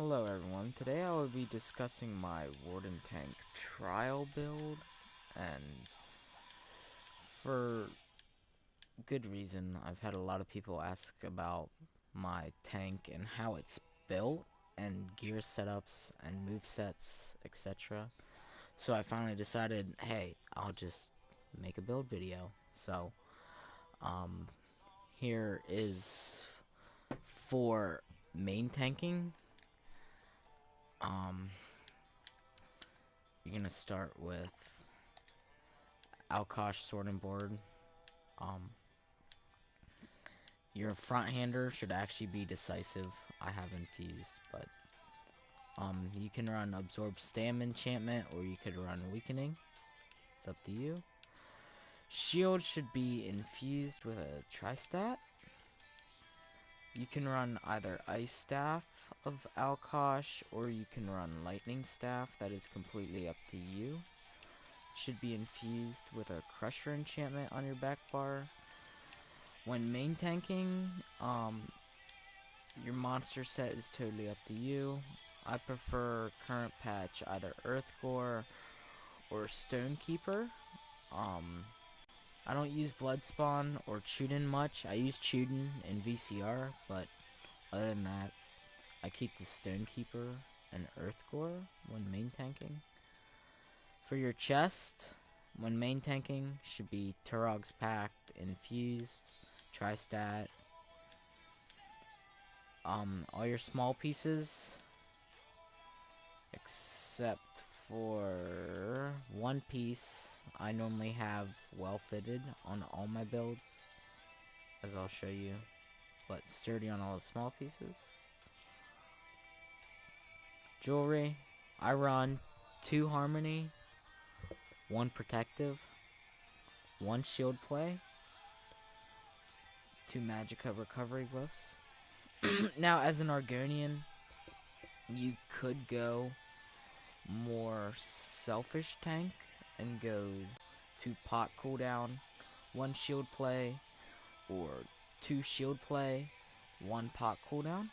Hello everyone, today I will be discussing my Warden Tank trial build, and for good reason. I've had a lot of people ask about my tank and how it's built, and gear setups and movesets, etc. So I finally decided, hey, I'll just make a build video. So, um, here is for main tanking. You're gonna start with Alkosh sword and board. Um, your front hander should actually be decisive. I have infused, but you can run absorb stam enchantment, or you could run weakening. It's up to you. Shield should be infused with a tristat. You can run either ice staff of Alkosh, or you can run lightning staff. That is completely up to you. Should be infused with a crusher enchantment on your back bar. When main tanking, your monster set is totally up to you. I prefer current patch either Earth Gore or Stonekeeper. I don't use Bloodspawn or Chuden much. I use Chuden in VCR, but other than that, I keep the Stonekeeper and Earth Gore when main tanking. For your chest, when main tanking, should be Turog's Pact, Infused, Tristat. All your small pieces, except for one piece, I normally have well fitted on all my builds, as I'll show you, but sturdy on all the small pieces. Jewelry, I run 2 harmony, 1 protective, 1 shield play, 2 magicka recovery glyphs. Now, as an Argonian, you could go more selfish tank and go 2 pot cooldown, 1 shield play, or 2 shield play, 1 pot cooldown.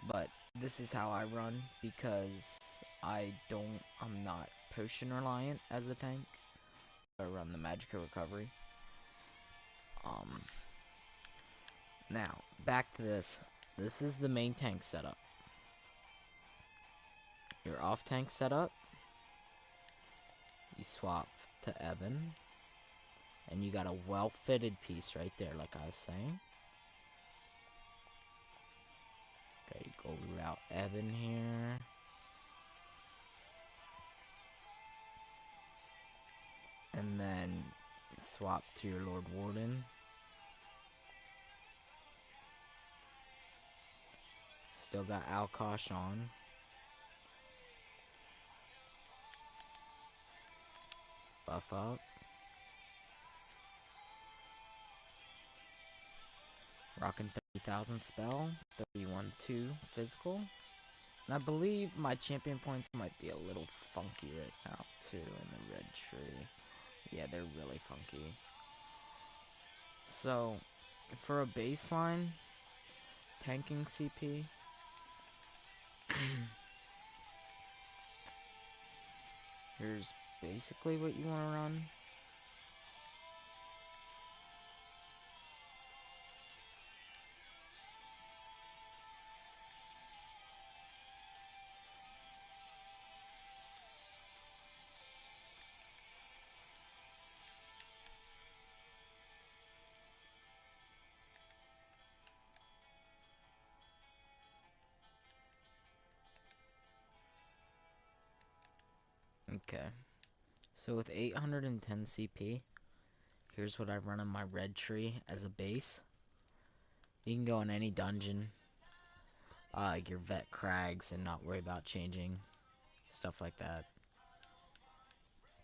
But this is how I run because I'm not potion reliant as a tank. I run the magicka recovery. Now back to this. This is the main tank setup. Your off tank setup, you swap to Evan, and you got a well fitted piece right there, like I was saying. Okay, go without Evan here. And then swap to your Lord Warden. Still got Alkosh on. Buff up. Rocking 30,000 spell. 31-2 physical. And I believe my champion points might be a little funky right now, too, in the red tree. Yeah, they're really funky. So, for a baseline tanking CP, here's basically what you want to run. Okay. So with 810 CP, here's what I run on my red tree as a base. You can go in any dungeon, like your vet crags, and not worry about changing. Stuff like that.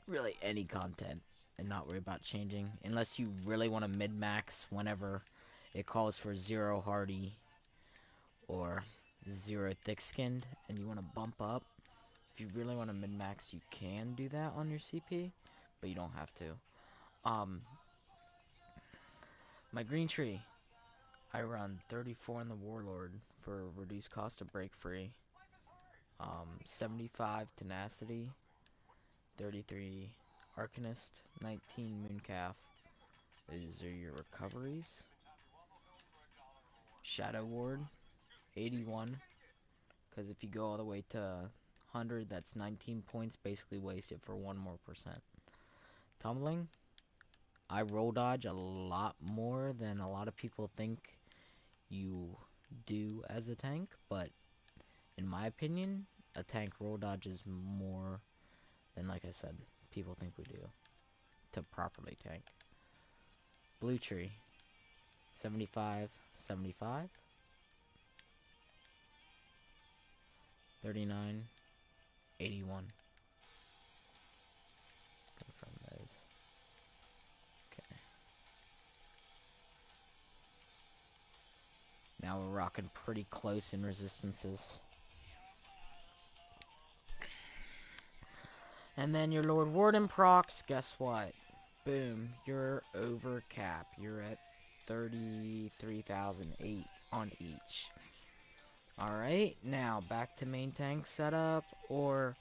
Really any content and not worry about changing. Unless you really want to mid-max whenever it calls for 0 hardy or 0 thick-skinned and you want to bump up. If you really want to mid-max, you can do that on your CP, but you don't have to. My green tree, I run 34 in the Warlord for reduced cost of break free. 75 Tenacity, 33 Arcanist, 19 Mooncalf. These are your recoveries. Shadow Ward, 81. Because if you go all the way to 100, that's 19 points basically wasted for 1 more percent. Tumbling, I roll dodge a lot more than a lot of people think you do as a tank, but in my opinion, a tank roll dodges more than, like I said, people think we do to properly tank. Blue Tree, 75, 75, 39, 81. Confirm those. Okay. Now we're rocking pretty close in resistances. And then your Lord Warden procs, guess what? Boom, you're over cap. You're at 33,008 on each. Alright, now back to main tank setup, or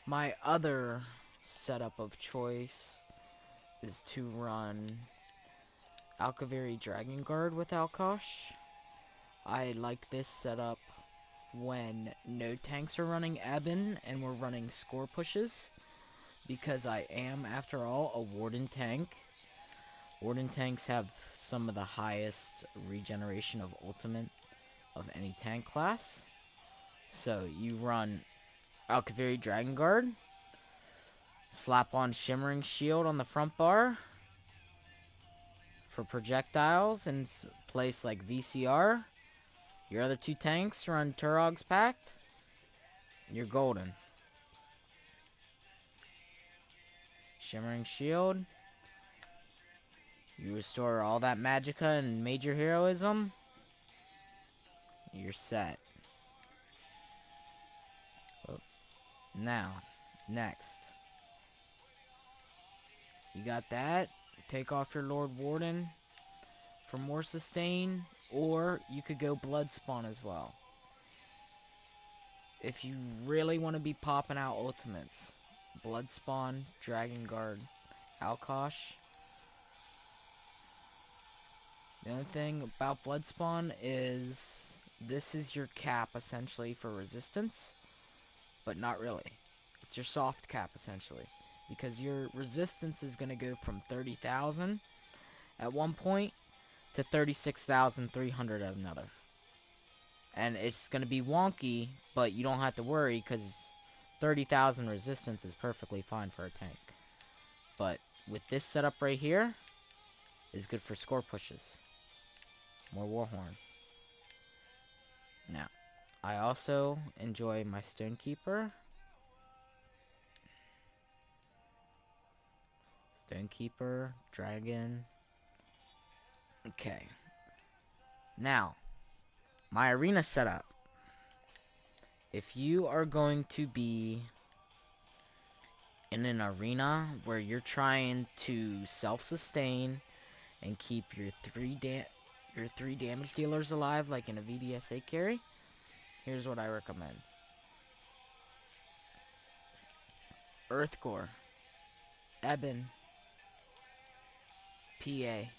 my other setup of choice is to run Alkaviri Dragon Guard with Alkosh. I like this setup when no tanks are running Eben and we're running score pushes, because I am, after all, a Warden tank. Warden tanks have some of the highest regeneration of ultimate of any tank class. So you run Alkaviri Dragon Guard, slap on Shimmering Shield on the front bar for projectiles in place like VCR. Your other two tanks run Turog's Pact. You're golden. Shimmering Shield. You restore all that magicka and major heroism. You're set. Oh. Now, next. You got that. Take off your Lord Warden for more sustain, or you could go Blood Spawn as well. If you really want to be popping out ultimates, Blood Spawn, Dragon Guard, Alkosh. The only thing about Blood Spawn is this is your cap essentially for resistance, but not really. It's your soft cap essentially, because your resistance is going to go from 30,000 at one point to 36,300 at another. And it's going to be wonky, but you don't have to worry because 30,000 resistance is perfectly fine for a tank. But with this setup right here, is good for score pushes. More Warhorn. Now, I also enjoy my Stonekeeper. Stonekeeper, Dragon. Okay. Now, my arena setup. If you are going to be in an arena where you're trying to self-sustain and keep your three damage dealers alive, like in a VDSA carry, here's what I recommend. Earthgore, Eben, PA.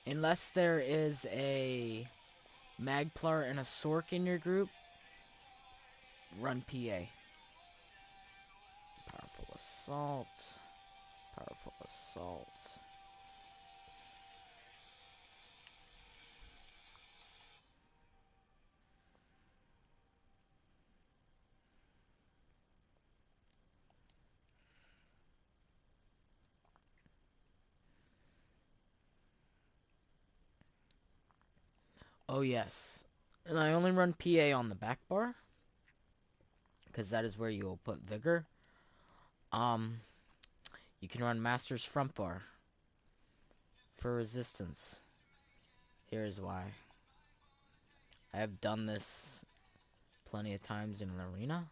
Unless there is a Magplar and a Sork in your group, run PA. Powerful Assault. Powerful Assault. Oh yes, and I only run PA on the back bar, because that is where you will put Vigor. You can run Master's front bar for resistance. Here's why. I have done this plenty of times in an arena.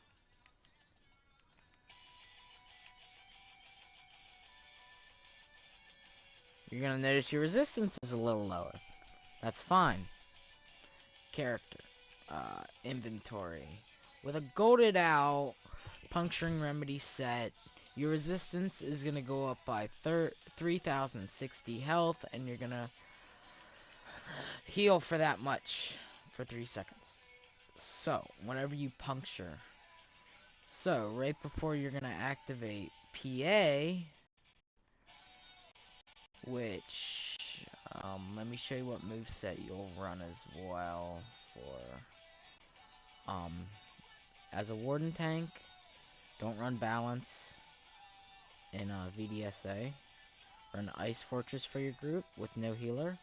You're gonna notice your resistance is a little lower. That's fine. Character. Inventory. With a golded out puncturing remedy set, your resistance is going to go up by 3,060 health, and you're going to heal for that much for 3 seconds. So, whenever you puncture. So, right before you're going to activate PA, which, let me show you what moveset you'll run as well for, as a Warden Tank, don't run Balance in VDSA. Run Ice Fortress for your group with no healer.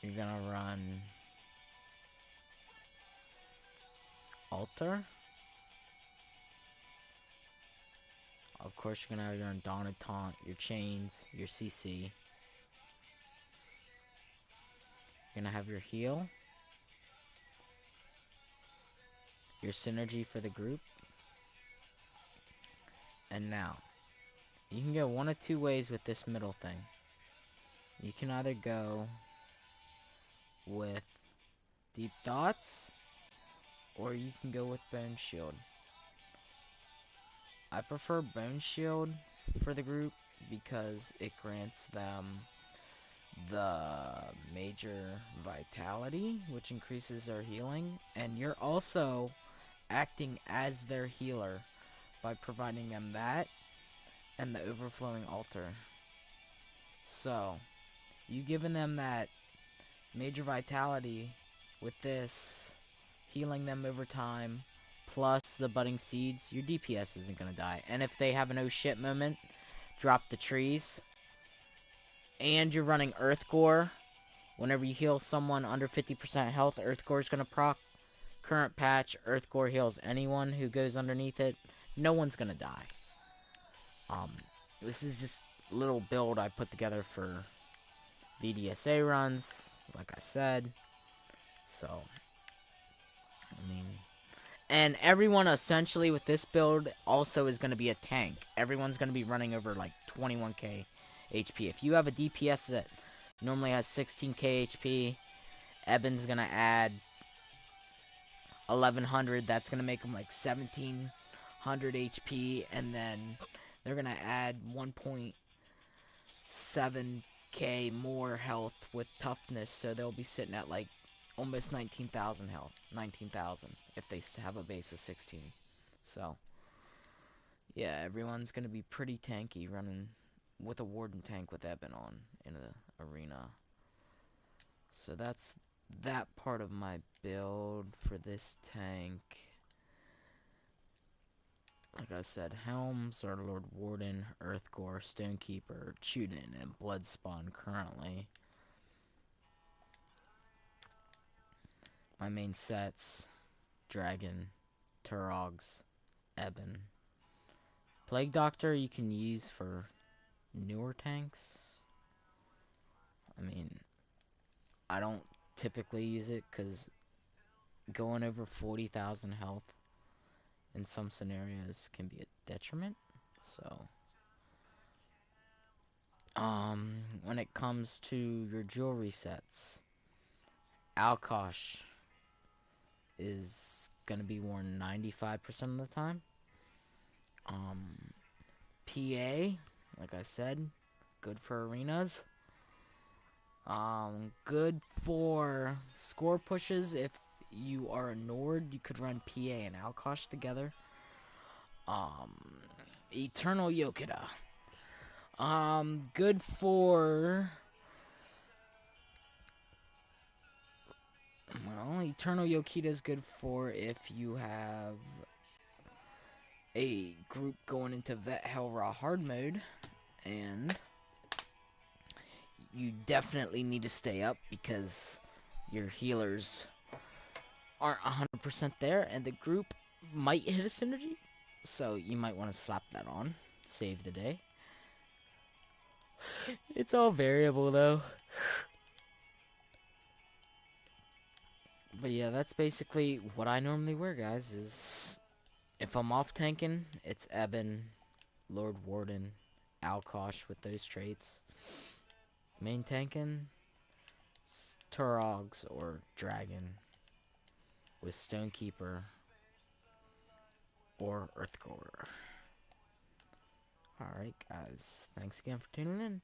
You're gonna run Altar. Of course, you're gonna have your Undaunted Taunt, your Chains, your CC. You're gonna have your heal, your synergy for the group. And now, you can go one of two ways with this middle thing. You can either go with Deep Thoughts, or you can go with Bone Shield. I prefer Bone Shield for the group because it grants them the major vitality, which increases their healing, and you're also acting as their healer by providing them that and the overflowing altar. So, you giving them that major vitality with this, healing them over time, plus the budding seeds, your DPS isn't gonna die. And if they have an oh shit moment, drop the trees. And you're running Earth Gore. Whenever you heal someone under 50% health, Earth Gore is gonna proc. Current patch, Earth Gore heals anyone who goes underneath it. No one's gonna die. This is just a little build I put together for VDSA runs, like I said. So, I mean, and everyone essentially with this build also is going to be a tank. Everyone's going to be running over like 21k HP. If you have a DPS that normally has 16k HP, Eben's going to add 1100. That's going to make him like 1700 HP, and then they're going to add 1.7k more health with toughness, so they'll be sitting at like almost 19,000 health. 19,000 if they have a base of 16. So, yeah, everyone's going to be pretty tanky running with a Warden Tank with Eben on in the arena. So that's that part of my build for this tank. Like I said, Helms are Lord Warden, Earthgore, Stonekeeper, Chuden, and Bloodspawn currently. My main sets, Dragon, Turogs, Eben. Plague Doctor you can use for newer tanks. I mean, I don't typically use it because going over 40,000 health in some scenarios can be a detriment. So, when it comes to your jewelry sets, Alkosh is gonna be worn 95% of the time. PA, like I said, good for arenas. Good for score pushes. If you are a Nord, you could run PA and Alkosh together. Eternal Yokida. Good for... Well, Eternal Yokida is good for if you have a group going into Vet Hellra hard mode, and you definitely need to stay up because your healers aren't 100% there, and the group might hit a synergy, so you might want to slap that on. Save the day. It's all variable, though. But yeah, that's basically what I normally wear, guys, is... If I'm off tanking, it's Eben, Lord Warden, Alkosh with those traits. Main tanking, Turogs or Dragon with Stonekeeper or Earthgorer. Alright guys, thanks again for tuning in.